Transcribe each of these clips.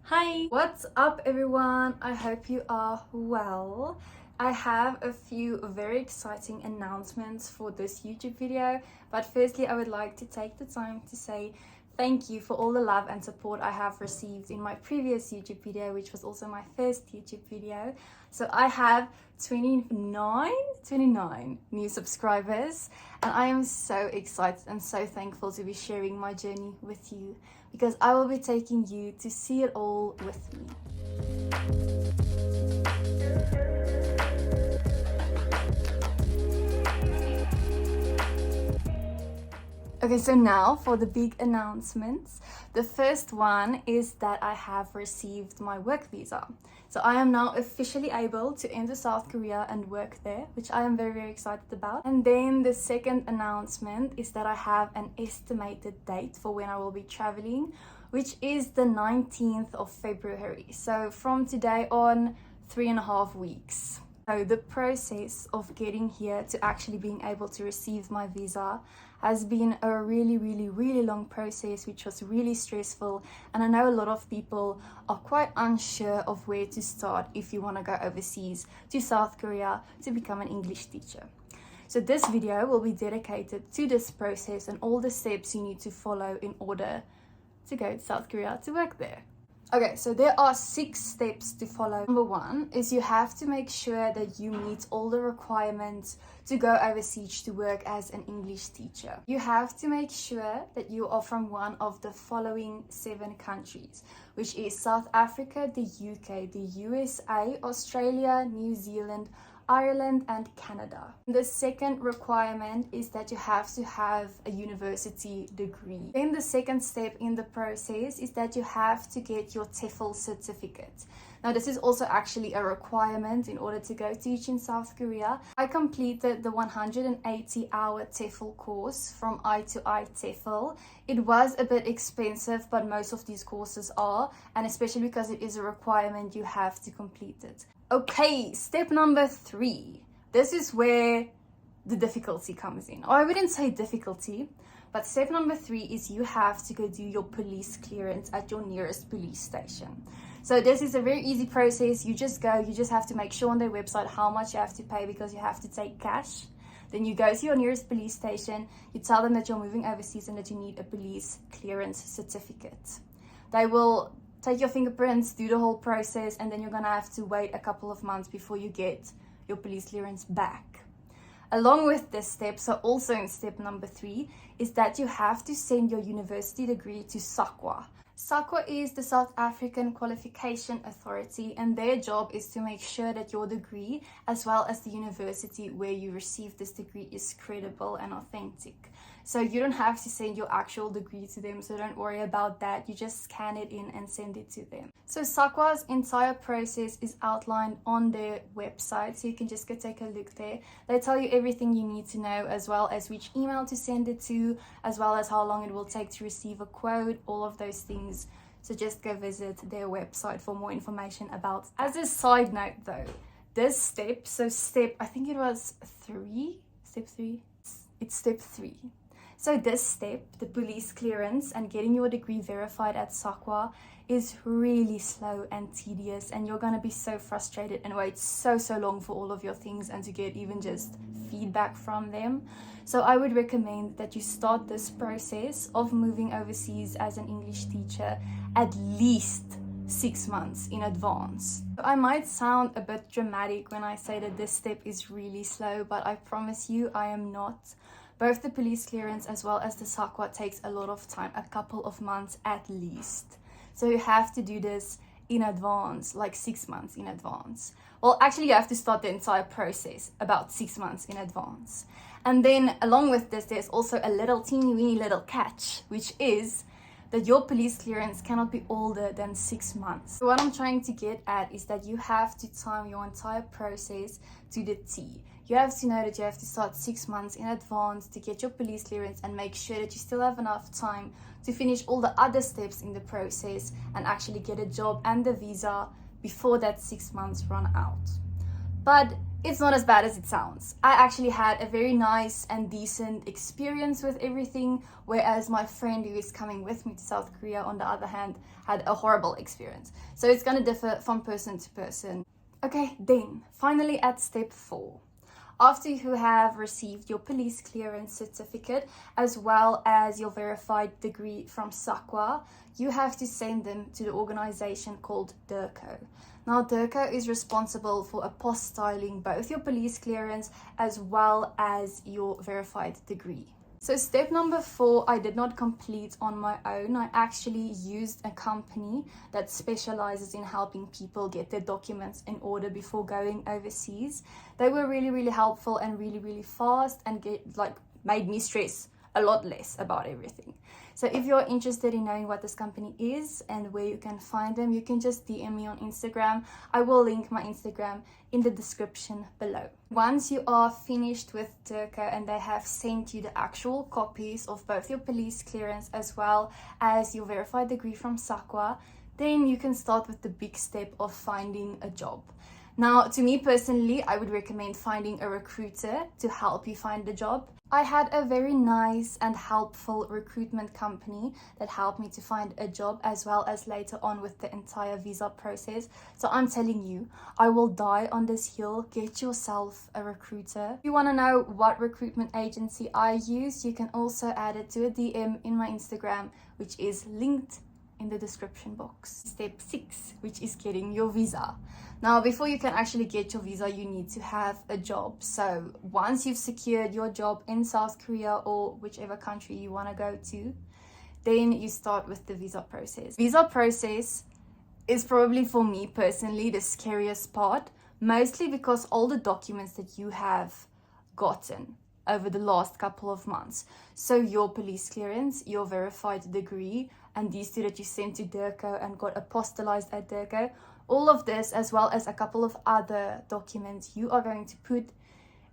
Hi! What's up everyone? I hope you are well. I have a few very exciting announcements for this YouTube video, but firstly I would like to take the time to say thank you for all the love and support I have received in my previous YouTube video, which was also my first YouTube video. So I have 29 new subscribers, and I am so excited and so thankful to be sharing my journey with you, because I will be taking you to see it all with me. Okay, so now for the big announcements. The first one is that I have received my work visa. So I am now officially able to enter South Korea and work there, which I am very, very excited about. And then the second announcement is that I have an estimated date for when I will be traveling, which is the 19th of February. So from today on, 3.5 weeks. So the process of getting here to actually being able to receive my visa has been a really long process, which was really stressful, and I know a lot of people are quite unsure of where to start if you want to go overseas to South Korea to become an English teacher. So this video will be dedicated to this process and all the steps you need to follow in order to go to South Korea to work there. Okay, so there are 6 steps to follow. Number 1 is you have to make sure that you meet all the requirements to go overseas to work as an English teacher. You have to make sure that you are from one of the following 7 countries, which is South Africa, the UK, the USA, Australia, New Zealand, Ireland and Canada. The second requirement is that you have to have a university degree. Then the second step in the process is that you have to get your TEFL certificate. Now this is also actually a requirement in order to go teach in South Korea. I completed the 180-hour TEFL course from I2I TEFL. It was a bit expensive, but most of these courses are, and especially because it is a requirement, you have to complete it. Okay, step number 3. This is where the difficulty comes in. Or I wouldn't say difficulty, but step number 3 is you have to go do your police clearance at your nearest police station. So this is a very easy process. You just go, you just have to make sure on their website how much you have to pay, because you have to take cash. Then you go to your nearest police station, you tell them that you're moving overseas and that you need a police clearance certificate. They will take your fingerprints, do the whole process, and then you're gonna have to wait a couple of months before you get your police clearance back. Along with this step, so also in step number 3, is that you have to send your university degree to SAQA. SAQA is the South African Qualification Authority, and their job is to make sure that your degree, as well as the university where you receive this degree, is credible and authentic. So you don't have to send your actual degree to them, so don't worry about that. You just scan it in and send it to them. So SAQA's entire process is outlined on their website, so you can just go take a look there. They tell you everything you need to know, as well as which email to send it to, as well as how long it will take to receive a quote, all of those things. So just go visit their website for more information about it. As a side note though, this step, so I think it was 3, step 3, it's step 3. So this step, the police clearance and getting your degree verified at SAQA, is really slow and tedious, and you're gonna be so frustrated and wait so long for all of your things and to get even just feedback from them. So I would recommend that you start this process of moving overseas as an English teacher at least 6 months in advance. I might sound a bit dramatic when I say that this step is really slow, but I promise you I am not. Both the police clearance as well as the SAQA takes a lot of time, a couple of months at least. So you have to do this in advance, like 6 months in advance. Well, actually you have to start the entire process about 6 months in advance. And then along with this, there's also a little teeny weeny little catch, which is that your police clearance cannot be older than 6 months. So what I'm trying to get at is that you have to time your entire process to the T. You have to know that you have to start 6 months in advance to get your police clearance and make sure that you still have enough time to finish all the other steps in the process and actually get a job and the visa before that 6 months run out. But it's not as bad as it sounds. I actually had a very nice and decent experience with everything, whereas my friend who is coming with me to South Korea, on the other hand, had a horrible experience. So it's gonna differ from person to person. Okay, then, finally at step 4. After you have received your police clearance certificate as well as your verified degree from SAQA, you have to send them to the organization called DIRCO. Now, DIRCO is responsible for apostilling both your police clearance as well as your verified degree. So step number 4, I did not complete on my own. I actually used a company that specializes in helping people get their documents in order before going overseas. They were really helpful and really fast, and made me stress a lot less about everything. So if you're interested in knowing what this company is and where you can find them, you can just DM me on Instagram. I will link my Instagram in the description below. Once you are finished with DIRCO and they have sent you the actual copies of both your police clearance as well as your verified degree from SAQA, then you can start with the big step of finding a job. Now, to me personally, I would recommend finding a recruiter to help you find a job. I had a very nice and helpful recruitment company that helped me to find a job, as well as later on with the entire visa process. So I'm telling you, I will die on this hill. Get yourself a recruiter. If you want to know what recruitment agency I use, you can also add it to a DM in my Instagram, which is linked in the description box. Step 6, which is getting your visa. Now, before you can actually get your visa, you need to have a job. So once you've secured your job in South Korea or whichever country you want to go to, then you start with the visa process. Visa process is probably, for me personally, the scariest part, mostly because all the documents that you have gotten over the last couple of months, so your police clearance, your verified degree, and these 2 that you sent to DIRCO and got apostillized at DIRCO, all of this, as well as a couple of other documents, you are going to put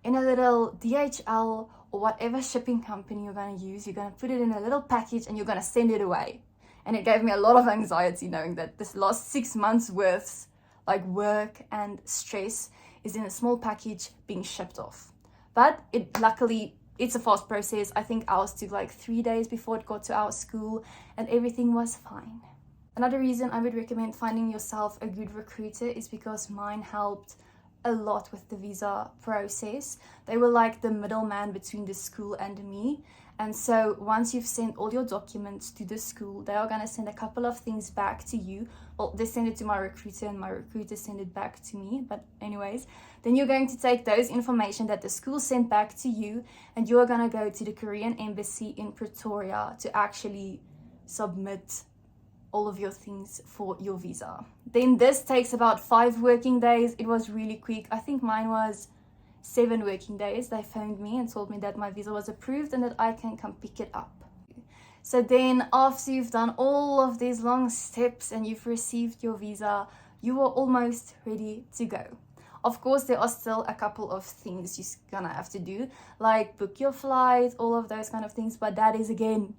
in a little DHL or whatever shipping company you're going to use. You're going to put it in a little package and you're going to send it away. And it gave me a lot of anxiety knowing that this last 6 months worth work and stress is in a small package being shipped off. But luckily, it's a fast process. I think ours took 3 days before it got to our school, and everything was fine. Another reason I would recommend finding yourself a good recruiter is because mine helped a lot with the visa process. They were like the middleman between the school and me. And so once you've sent all your documents to the school, they are going to send a couple of things back to you. Well, they send it to my recruiter and my recruiter send it back to me. But anyways, then you're going to take those information that the school sent back to you, and you're going to go to the Korean embassy in Pretoria to actually submit all of your things for your visa. Then this takes about 5 working days. It was really quick. I think mine was 7 working days. They phoned me and told me that my visa was approved and that I can come pick it up. So then after you've done all of these long steps and you've received your visa, you are almost ready to go. Of course, there are still a couple of things you're gonna have to do, like book your flight, all of those kind of things. But that is, again,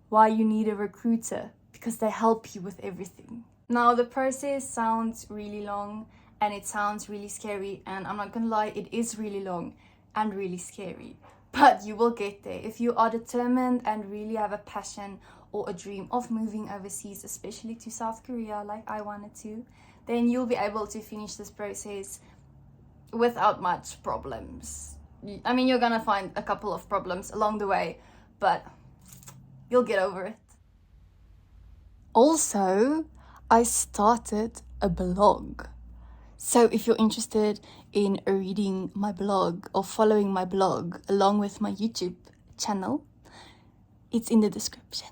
why you need a recruiter, because they help you with everything. Now, the process sounds really long and it sounds really scary, and I'm not gonna lie, it is really long and really scary, but you will get there. If you are determined and really have a passion or a dream of moving overseas, especially to South Korea like I wanted to, then you'll be able to finish this process without much problems. I mean, you're gonna find a couple of problems along the way, but you'll get over it. Also, I started a blog. So if you're interested in reading my blog or following my blog along with my YouTube channel, it's in the description.